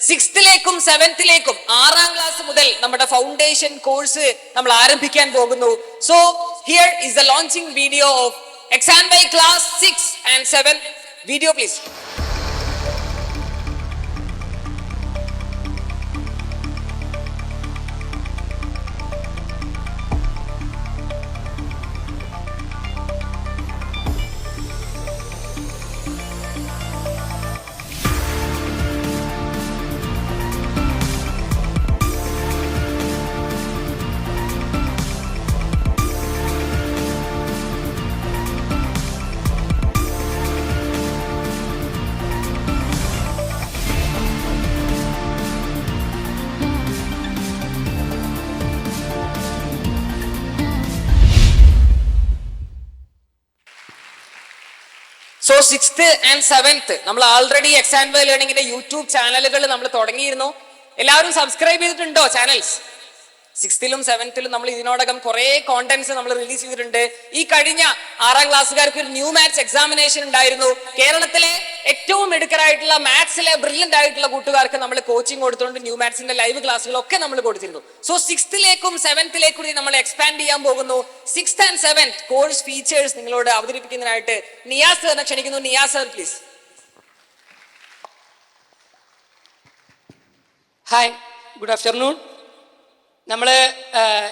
സിക്സ്ത്തിലേക്കും സെവൻത്തിലേക്കും 6ാം class മുതൽ നമ്മുടെ foundation course നമ്മൾ ആരംഭിക്കാൻ പോകുന്നു. So here is the launching video of XandY class 6 and 7. Video please. So 6th and 7th നമ്മൾ already XandY ലേണിംഗിന്റെ യൂട്യൂബ് ചാനലുകൾ നമ്മൾ തുടങ്ങിയിരുന്നു. എല്ലാവരും സബ്സ്ക്രൈബ് ചെയ്തിട്ടുണ്ടോ ചാനൽസ്? 6th-ലും 7th-ലും നമ്മൾ ഇതിനോടകം കുറെ കോണ്ടന്റ്സ് നമ്മൾ റിലീസ് ചെയ്തിട്ടുണ്ട്. ഈ കഴിഞ്ഞ 6ാം ക്ലാസ്സുകാർക്ക് ഒരു ന്യൂ മാത്സ് എക്സാമിനേഷൻ ഉണ്ടായിരുന്നു. കേരളത്തിലെ ഏറ്റവും മിടുക്കരായിട്ടുള്ള മാത്സിലെ ബ്രില്യന്റ് ആയിട്ടുള്ള കൂട്ടുകാർക്ക് നമ്മൾ കോച്ചിങ് കൊടുത്തുകൊണ്ട് ന്യൂ മാത്സിന്റെ ലൈവ് ക്ലാസ്സുകളൊക്കെ നമ്മൾ കൊടുത്തിരുന്നു. സോ 6th-ലേക്കും 7th-ലേക്കും നമ്മൾ എക്സ്പാൻഡ് ചെയ്യാൻ പോകുന്നു. 6th and 7th course features നിങ്ങളോട് അവതരിപ്പിക്കുന്നതിനായിട്ട് നിയാസ് സാറിനെ ക്ഷണിക്കുന്നു. Niyas sir please. Hi, good afternoon. നമ്മൾ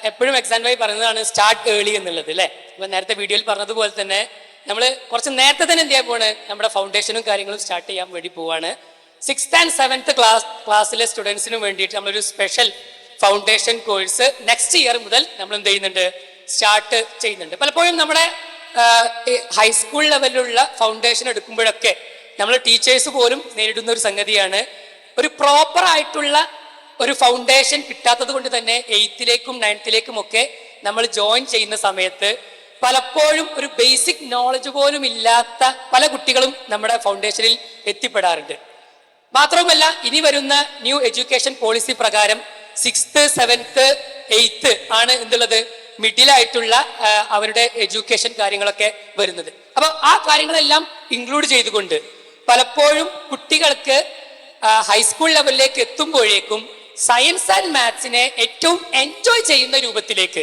എപ്പോഴും XandY പറയുന്നതാണ് സ്റ്റാർട്ട് ഏർലി എന്നുള്ളത് അല്ലേ. ഇപ്പം നേരത്തെ വീഡിയോയിൽ പറഞ്ഞതുപോലെ തന്നെ നമ്മൾ കുറച്ച് നേരത്തെ തന്നെ എന്ത് ചെയ്യാൻ പോവാണ്, നമ്മുടെ ഫൗണ്ടേഷനും കാര്യങ്ങളും സ്റ്റാർട്ട് ചെയ്യാൻ വേണ്ടി പോവാണ്. 6th and 7th ക്ലാസ്സിലെ സ്റ്റുഡൻസിനും വേണ്ടിയിട്ട് നമ്മളൊരു special foundation course next year മുതൽ നമ്മൾ എന്ത് ചെയ്യുന്നുണ്ട്, സ്റ്റാർട്ട് ചെയ്യുന്നുണ്ട്. പലപ്പോഴും നമ്മുടെ ഹൈസ്കൂൾ ലെവലിലുള്ള ഫൗണ്ടേഷൻ എടുക്കുമ്പോഴൊക്കെ നമ്മൾ ടീച്ചേഴ്സ് പോലും നേരിടുന്ന ഒരു സംഗതിയാണ്, ഒരു പ്രോപ്പർ ആയിട്ടുള്ള ഒരു ഫൗണ്ടേഷൻ കിട്ടാത്തത് കൊണ്ട് തന്നെ 8th-ലേക്കും 9th-ലേക്കും ഒക്കെ നമ്മൾ ജോയിൻ ചെയ്യുന്ന സമയത്ത് പലപ്പോഴും ഒരു ബേസിക് നോളജ് പോലും ഇല്ലാത്ത പല കുട്ടികളും നമ്മുടെ ഫൗണ്ടേഷനിൽ എത്തിപ്പെടാറുണ്ട്. മാത്രവുമല്ല, ഇനി വരുന്ന ന്യൂ എഡ്യൂക്കേഷൻ പോളിസി പ്രകാരം 6th, 7th, 8th ആണ് എന്തുള്ളത്, മിഡിലായിട്ടുള്ള അവരുടെ എഡ്യൂക്കേഷൻ കാര്യങ്ങളൊക്കെ വരുന്നത്. അപ്പൊ ആ കാര്യങ്ങളെല്ലാം ഇൻക്ലൂഡ് ചെയ്തുകൊണ്ട് പലപ്പോഴും കുട്ടികൾക്ക് ഹൈസ്കൂൾ ലെവലിലേക്ക് എത്തുമ്പോഴേക്കും സയൻസ് ആൻഡ് മാത്സിനെ ഏറ്റവും എൻജോയ് ചെയ്യുന്ന രൂപത്തിലേക്ക്,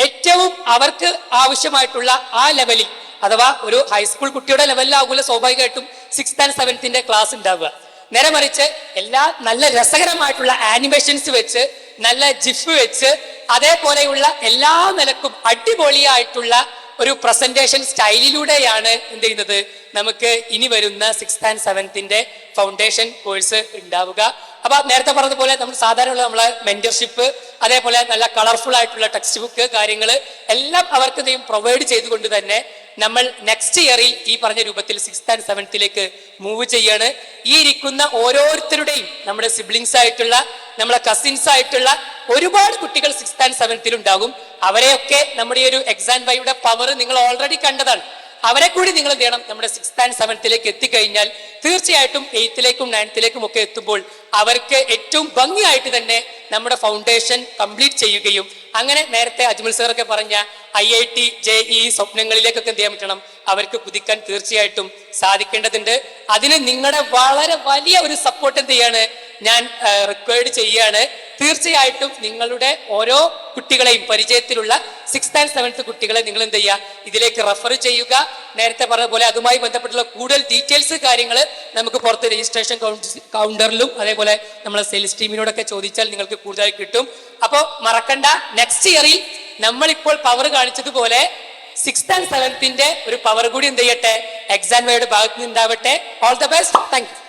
ഏറ്റവും അവർക്ക് ആവശ്യമായിട്ടുള്ള ആ ലെവലിൽ, അഥവാ ഒരു ഹൈസ്കൂൾ കുട്ടിയുടെ ലെവലിലാകൂല സ്വാഭാവികമായിട്ടും 6th and 7th ക്ലാസ് ഉണ്ടാവുക. നേരെ മറിച്ച് എല്ലാ നല്ല രസകരമായിട്ടുള്ള ആനിമേഷൻസ് വെച്ച്, നല്ല ജിഫ് വെച്ച്, അതേപോലെയുള്ള എല്ലാ നിലക്കും അടിപൊളിയായിട്ടുള്ള ഒരു പ്രസന്റേഷൻ സ്റ്റൈലിലൂടെയാണ് എന്ത് ചെയ്യുന്നത്, നമുക്ക് ഇനി വരുന്ന 6th and 7th foundation course ഉണ്ടാവുക. അപ്പൊ നേരത്തെ പറഞ്ഞതുപോലെ നമ്മൾ സാധാരണ നമ്മളെ മെന്റർഷിപ്പ്, അതേപോലെ നല്ല കളർഫുൾ ആയിട്ടുള്ള ടെക്സ്റ്റ് ബുക്ക് കാര്യങ്ങൾ എല്ലാം അവർക്ക് പ്രൊവൈഡ് ചെയ്തുകൊണ്ട് തന്നെ നമ്മൾ നെക്സ്റ്റ് ഇയറിൽ ഈ പറഞ്ഞ രൂപത്തിൽ 6th and 7th മൂവ് ചെയ്യാണ്. ഈ ഇരിക്കുന്ന ഓരോരുത്തരുടെയും നമ്മുടെ സിബ്ലിങ്സ് ആയിട്ടുള്ള, നമ്മളെ കസിൻസ് ആയിട്ടുള്ള ഒരുപാട് കുട്ടികൾ 6th and 7th ഉണ്ടാകും. അവരെയൊക്കെ നമ്മുടെ ഈ ഒരു XandYയുടെ പവർ നിങ്ങൾ ഓൾറെഡി കണ്ടതാണ്. അവരെ കൂടി നിങ്ങൾ എന്ത് ചെയ്യണം, നമ്മുടെ 6th and 7th എത്തിക്കഴിഞ്ഞാൽ തീർച്ചയായിട്ടും 8th-ലേക്കും 9th-ലേക്കും ഒക്കെ എത്തുമ്പോൾ അവർക്ക് ഏറ്റവും ഭംഗിയായിട്ട് തന്നെ നമ്മുടെ ഫൗണ്ടേഷൻ കംപ്ലീറ്റ് ചെയ്യുകയും അങ്ങനെ നേരത്തെ അജ്മൽ സാറൊക്കെ പറഞ്ഞ IIT, JEE സ്വപ്നങ്ങളിലേക്കൊക്കെ എന്ത് ചെയ്യാൻ പറ്റണം, അവർക്ക് കുതിക്കാൻ തീർച്ചയായിട്ടും സാധിക്കേണ്ടതുണ്ട്. അതിന് നിങ്ങളുടെ വളരെ വലിയ ഒരു സപ്പോർട്ട് എന്ത് ചെയ്യാണ്, ഞാൻ റിക്വയർഡ് ചെയ്യാണ്. തീർച്ചയായിട്ടും നിങ്ങളുടെ ഓരോ കുട്ടികളെയും പരിചയത്തിലുള്ള 6th and 7th കുട്ടികളെ നിങ്ങൾ എന്ത് ചെയ്യുക, ഇതിലേക്ക് റെഫർ ചെയ്യുക. നേരത്തെ പറഞ്ഞ പോലെ അതുമായി ബന്ധപ്പെട്ടുള്ള കൂടുതൽ ഡീറ്റെയിൽസ് കാര്യങ്ങൾ നമുക്ക് പുറത്ത് രജിസ്ട്രേഷൻ കൗണ്ടറിലും അതേപോലെ നമ്മളെ സെയിൽസ് ടീമിനോടൊക്കെ ചോദിച്ചാൽ നിങ്ങൾക്ക് കൂടുതൽ കിട്ടും. അപ്പോൾ മറക്കണ്ട, നെക്സ്റ്റ് ഇയറിൽ നമ്മളിപ്പോൾ പവർ കാണിച്ചതുപോലെ 6th and 7th ഒരു പവർ കൂടി എന്ത് ചെയ്യട്ടെ, XandYയുടെ ഭാഗത്ത് നിന്ന് ഉണ്ടാവട്ടെ. All the best. Thank you.